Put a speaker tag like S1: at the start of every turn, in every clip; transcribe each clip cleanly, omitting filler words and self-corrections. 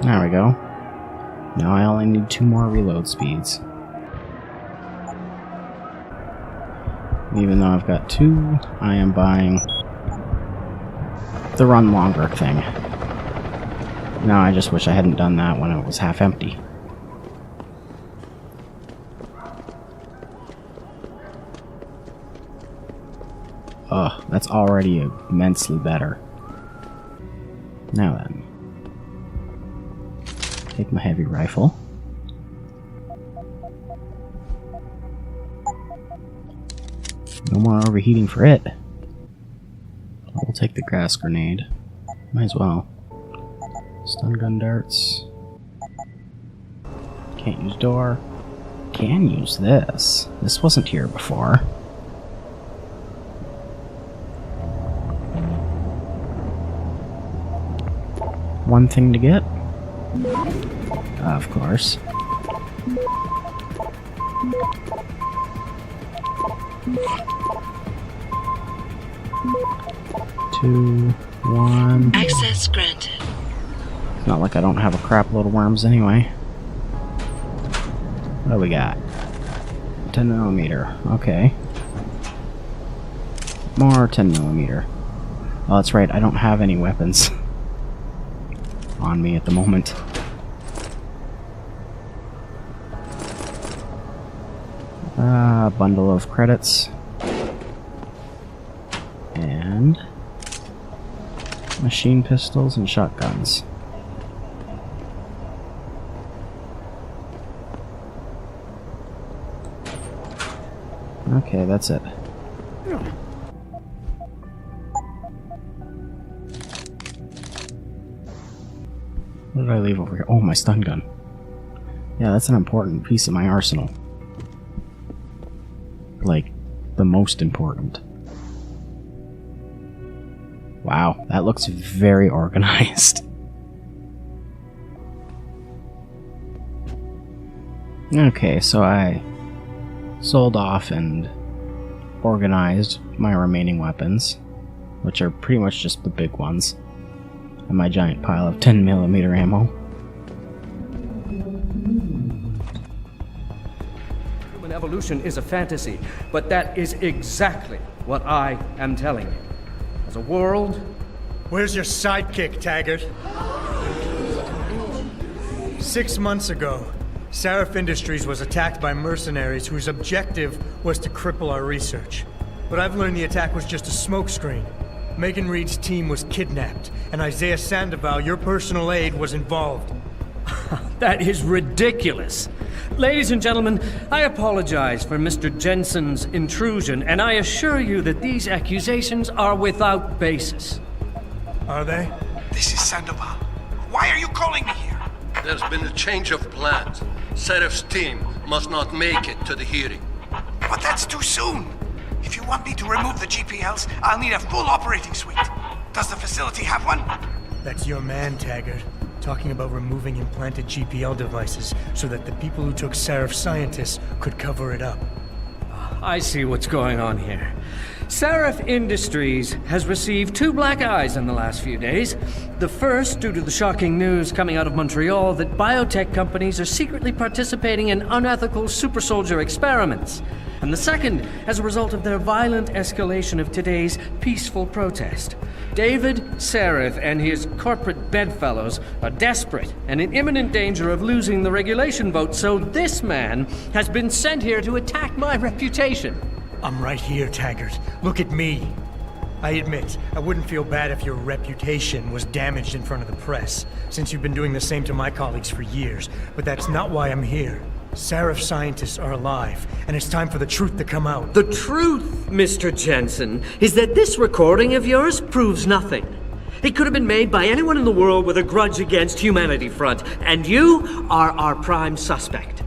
S1: There we go. Now I only need 2 more reload speeds. Even though I've got 2, I am buying the run longer thing. Now I just wish I hadn't done that when it was half empty. Oh, that's already immensely better. Now then. Take my heavy rifle. No more overheating for it. We'll take the grass grenade. Might as well. Stun gun darts. Can't use door. Can use this. This wasn't here before. One thing to get. Of course. Two, one.
S2: Access granted.
S1: Not like I don't have a crap load of worms anyway. What do we got? 10mm. Okay. More 10mm. Oh, that's right. I don't have any weapons on me at the moment. Bundle of credits. And machine pistols and shotguns. Okay, that's it. What did I leave over here? Oh, my stun gun. Yeah, that's an important piece of my arsenal. Like, the most important. Wow, that looks very organized. Okay, so I sold off and organized my remaining weapons, which are pretty much just the big ones, and my giant pile of 10mm ammo.
S3: Human evolution is a fantasy, but that is exactly what I am telling you. As a world...
S4: Where's your sidekick, Taggart? 6 months ago, Sarif Industries was attacked by mercenaries whose objective was to cripple our research. But I've learned the attack was just a smokescreen. Megan Reed's team was kidnapped, and Isaiah Sandoval, your personal aide, was involved.
S3: That is ridiculous. Ladies and gentlemen, I apologize for Mr. Jensen's intrusion, and I assure you that these accusations are without basis.
S4: Are they?
S5: This is Sandoval. Why are you calling me here?
S6: There's been a change of plans. Serif's team must not make it to the hearing.
S5: But that's too soon. If you want me to remove the GPLs, I'll need a full operating suite. Does the facility have one?
S4: That's your man, Taggart. Talking about removing implanted GPL devices so that the people who took Sarif scientists could cover it up.
S3: I see what's going on here. Sarif Industries has received 2 black eyes in the last few days. The first, due to the shocking news coming out of Montreal that biotech companies are secretly participating in unethical super soldier experiments. And the second, as a result of their violent escalation of today's peaceful protest. David Sarif and his corporate bedfellows are desperate and in imminent danger of losing the regulation vote, so this man has been sent here to attack my reputation.
S4: I'm right here, Taggart. Look at me. I admit, I wouldn't feel bad if your reputation was damaged in front of the press, since you've been doing the same to my colleagues for years, but that's not why I'm here. Sarif scientists are alive, and it's time for the truth to come out.
S7: The truth, Mr. Jensen, is that this recording of yours proves nothing.
S3: It could have been made by anyone in the world with a grudge against Humanity Front, and you are our prime suspect.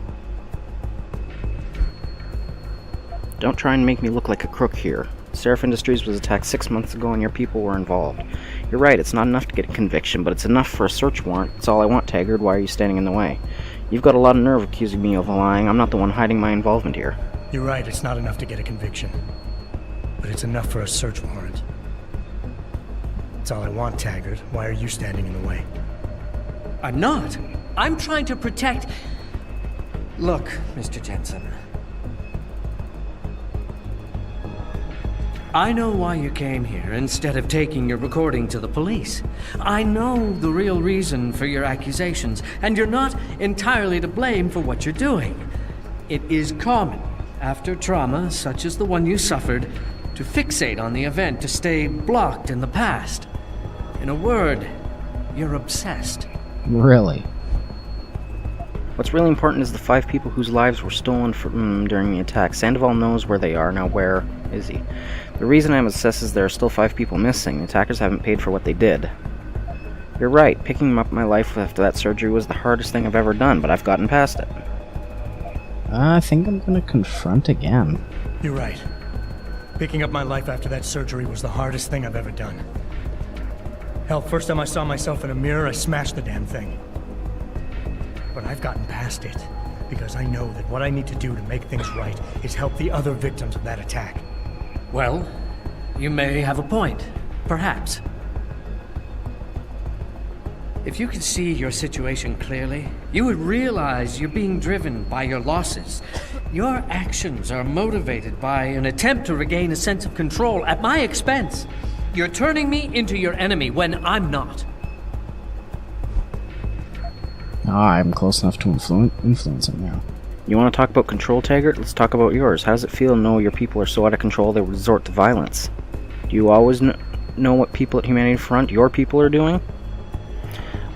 S1: Don't try and make me look like a crook here. Seraph Industries was attacked 6 months ago and your people were involved. You're right, it's not enough to get a conviction, but it's enough for a search warrant. It's all I want, Taggart. Why are you standing in the way? You've got a lot of nerve accusing me of lying. I'm not the one hiding my involvement here.
S4: You're right, it's not enough to get a conviction. But it's enough for a search warrant. It's all I want, Taggart. Why are you standing in the way?
S3: I'm not. I'm trying to protect... Look, Mr. Jensen. I know why you came here instead of taking your recording to the police. I know the real reason for your accusations, and you're not entirely to blame for what you're doing. It is common, after trauma such as the one you suffered, to fixate on the event, to stay blocked in the past. In a word, you're obsessed.
S1: Really? What's really important is the 5 people whose lives were stolen from during the attack. Sandoval knows where they are. Now where is he? The reason I'm obsessed is there are still 5 people missing. The attackers haven't paid for what they did. You're right. Picking up my life after that surgery was the hardest thing I've ever done, but I've gotten past it.
S2: I think I'm gonna confront again.
S4: You're right. Picking up my life after that surgery was the hardest thing I've ever done. Hell, first time I saw myself in a mirror, I smashed the damn thing. But I've gotten past it, because I know that what I need to do to make things right is help the other victims of that attack.
S3: Well, you may have a point. Perhaps. If you could see your situation clearly, you would realize you're being driven by your losses. Your actions are motivated by an attempt to regain a sense of control at my expense. You're turning me into your enemy when I'm not.
S2: I'm close enough to influence him now.
S1: You want to talk about control, Taggart? Let's talk about yours. How does it feel to know your people are so out of control they resort to violence? Do you always know what people at Humanity Front, your people, are doing?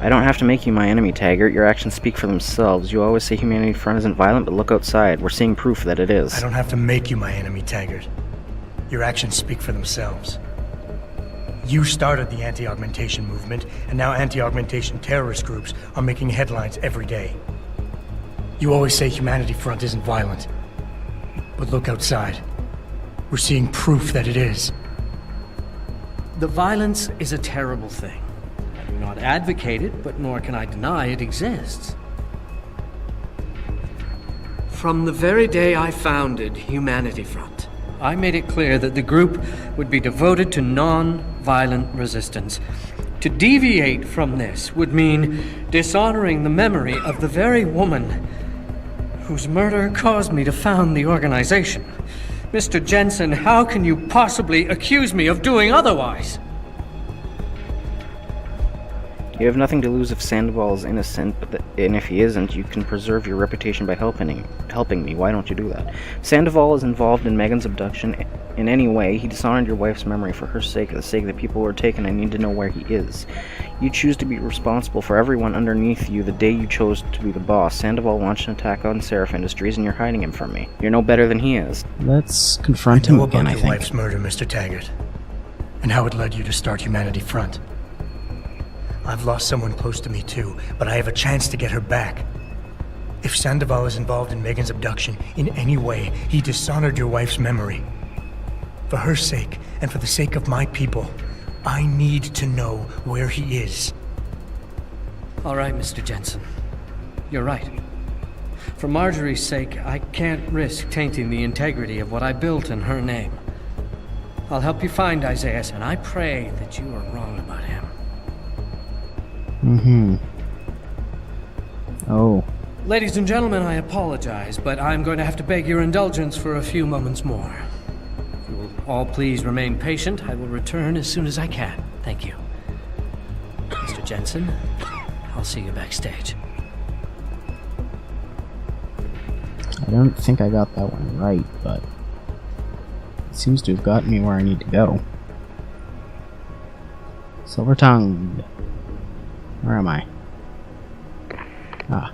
S1: I don't have to make you my enemy, Taggart. Your actions speak for themselves. You always say Humanity Front isn't violent, but look outside. We're seeing proof that it is.
S4: I don't have to make you my enemy, Taggart. Your actions speak for themselves. You started the anti-augmentation movement, and now anti-augmentation terrorist groups are making headlines every day. You always say Humanity Front isn't violent. But look outside. We're seeing proof that it is.
S3: The violence is a terrible thing. I do not advocate it, but nor can I deny it exists. From the very day I founded Humanity Front, I made it clear that the group would be devoted to non-violent resistance. To deviate from this would mean dishonoring the memory of the very woman whose murder caused me to found the organization. Mr. Jensen, how can you possibly accuse me of doing otherwise?
S1: You have nothing to lose if Sandoval is innocent, and if he isn't, you can preserve your reputation by helping me. Why don't you do that? Sandoval is involved in Megan's abduction in any way. He dishonored your wife's memory for her sake, for the sake of the people who are taken. I need to know where he is. You choose to be responsible for everyone underneath you the day you chose to be the boss. Sandoval launched an attack on Seraph Industries, and you're hiding him from me. You're no better than he is.
S2: Let's confront him again, I
S4: your
S2: think.
S4: wife's murder, Mr. Taggart, and how it led you to start Humanity Front. I've lost someone close to me too, but I have a chance to get her back. If Sandoval is involved in Megan's abduction in any way, he dishonored your wife's memory. For her sake, and for the sake of my people, I need to know where he is.
S3: All right, Mr. Jensen. You're right. For Marjorie's sake, I can't risk tainting the integrity of what I built in her name. I'll help you find Isaiah, and I pray that you are wrong about him.
S2: Oh.
S3: Ladies and gentlemen, I apologize, but I'm going to have to beg your indulgence for a few moments more. If you will all please remain patient, I will return as soon as I can. Thank you. Mr. Jensen, I'll see you backstage.
S2: I don't think I got that one right, but it seems to have gotten me where I need to go. Silver-tongued. Where am I? Ah.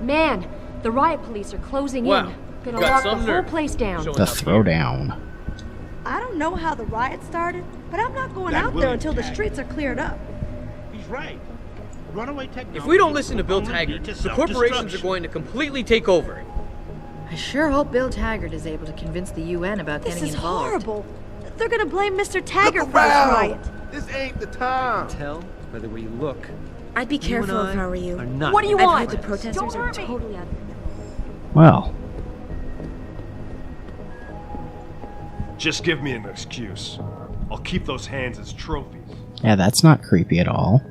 S7: Man, the riot police are closing
S8: Wow.
S7: in. Gonna
S8: Got
S7: lock
S8: some
S7: the whole
S8: nerve.
S7: place down.
S8: Showing
S2: The
S8: up here.
S2: throwdown.
S7: I don't know how the riot started, but I'm not going
S8: That
S7: out there
S8: William
S7: until the
S8: Taggart.
S7: streets are cleared up.
S8: He's right. Runaway technology.
S9: If we don't listen to Bill
S8: will only
S9: Taggart,
S8: lead to
S9: the corporations are
S8: self-destruction.
S9: going to completely take over.
S10: I sure hope Bill Taggart is able to convince the UN about
S7: This
S10: getting
S7: is
S10: involved.
S7: horrible. They're gonna blame Mr. Taggart
S8: Look
S7: for this
S8: around.
S7: riot.
S8: This ain't the time.
S3: Tell by the way you look.
S10: I'd be careful if I were you.
S7: What do you
S10: I've
S7: want?
S10: heard the protesters
S7: Don't
S10: are
S7: hurt me.
S10: totally out.
S1: Well,
S11: Just give me an excuse. I'll keep those hands as trophies.
S1: yeah, that's not creepy at all.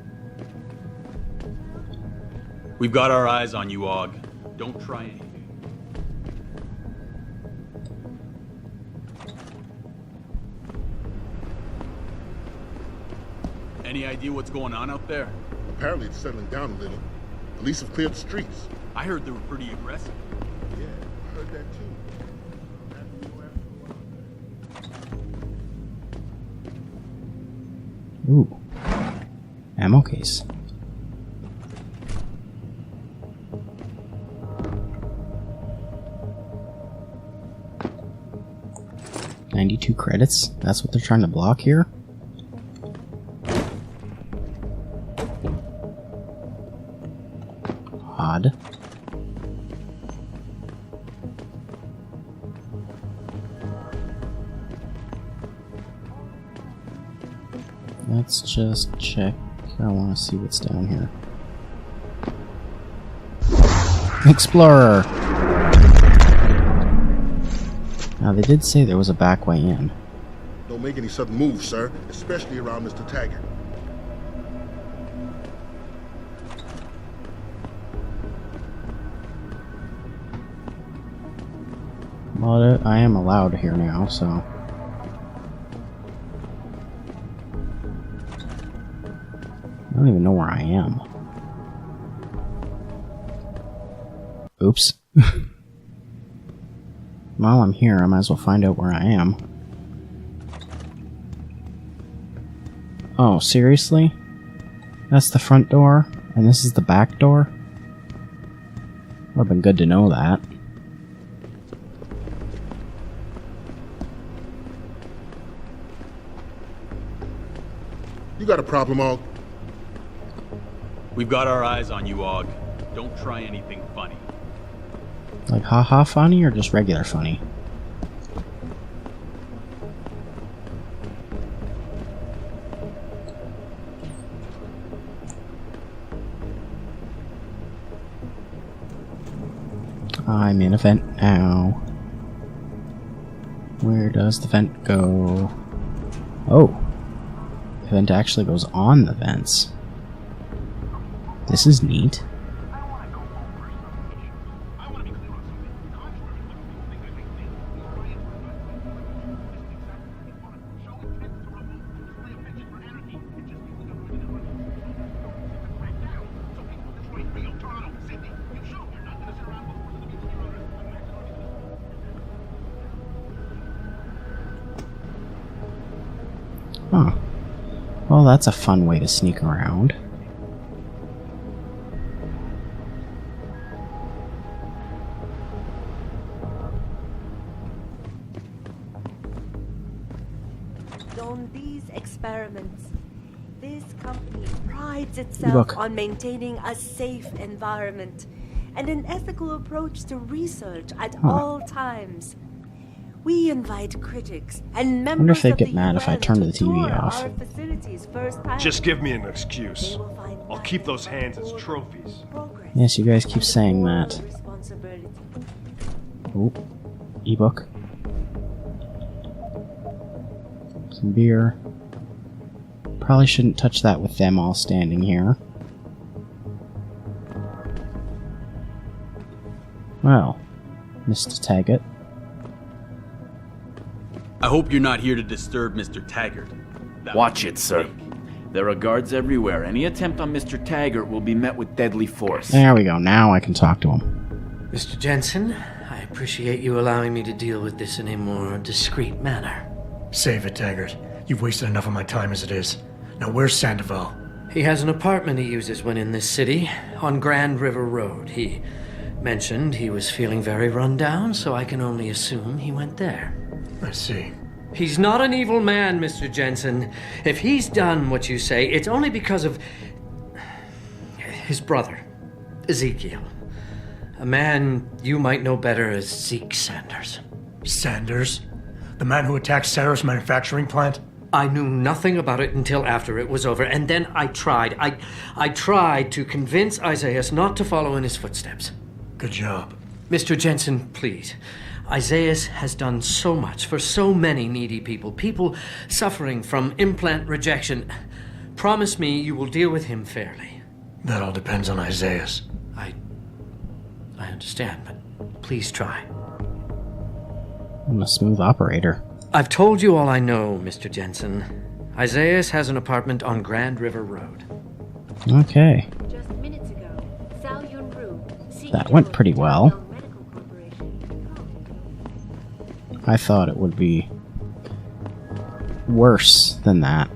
S12: We've got our eyes on you, Og. Don't try anything. Any idea what's going on out there?
S13: Apparently it's settling down a little. Police have cleared the streets.
S12: I heard they were pretty aggressive.
S13: Yeah, I heard that too.
S1: Ooh. Ammo case. $92 credits? That's what they're trying to block here? Odd. Let's just check. I want to see what's down here. Explorer! Now, they did say there was a back way in.
S13: Don't make any sudden moves, sir, especially around Mr. Taggart.
S1: Well, I am allowed here now, so... I don't even know where I am. Oops. While I'm here, I might as well find out where I am. Oh, seriously? That's the front door, and this is the back door? Would have been good to know that.
S13: You got a problem, Og?
S12: We've got our eyes on you, Og. Don't try anything funny.
S1: Like haha funny or just regular funny? I'm in a vent now. Where does the vent go? Oh. The vent actually goes on the vents. This is neat. Huh. Well, that's a fun way to sneak around.
S7: On these experiments, this company prides itself
S1: Look.
S7: on maintaining a safe environment and an ethical approach to research at all times. We invite critics and members
S1: wonder if they'd
S7: of
S1: get
S7: the
S1: mad if I
S7: UN
S1: turned the
S7: to
S1: TV
S7: tour
S1: off.
S7: our facilities firsthand.
S11: Just give me an excuse.
S7: They will find
S11: I'll keep those
S7: nothing
S11: hands as
S7: but
S11: trophies.
S7: progress
S1: Yes, you guys keep saying
S7: and
S1: that.
S7: responsibility.
S1: Oh, ebook. Some beer. Probably shouldn't touch that with them all standing here. Well, Mr. Taggart.
S12: I hope you're not here to disturb Mr. Taggart.
S14: Watch it, sir. There are guards everywhere. Any attempt on Mr. Taggart will be met with deadly force.
S1: There we go. Now I can talk to him.
S3: Mr. Jensen, I appreciate you allowing me to deal with this in a more discreet manner.
S4: Save it, Taggart. You've wasted enough of my time as it is. Now where's Sandoval?
S3: He has an apartment he uses when in this city, on Grand River Road. He mentioned he was feeling very run down, so I can only assume he went there.
S4: I see.
S3: He's not an evil man, Mr. Jensen. If he's done what you say, it's only because of his brother, Ezekiel. A man you might know better as Zeke Sanders.
S4: Sanders? The man who attacked Sarah's manufacturing plant?
S3: I knew nothing about it until after it was over, and then I tried. I tried to convince Isaiah not to follow in his footsteps.
S4: Good job.
S3: Mr. Jensen, please. Isaiah has done so much for so many needy people. People suffering from implant rejection. Promise me you will deal with him fairly.
S4: That all depends on Isaiah.
S3: I understand, but please try.
S2: I'm a smooth operator.
S3: I've told you all I know, Mr. Jensen. Isaiah has an apartment on Grand River Road.
S2: Okay.
S15: Just minutes ago, Sal Yunru,
S2: That went pretty well. I thought it would be worse than that.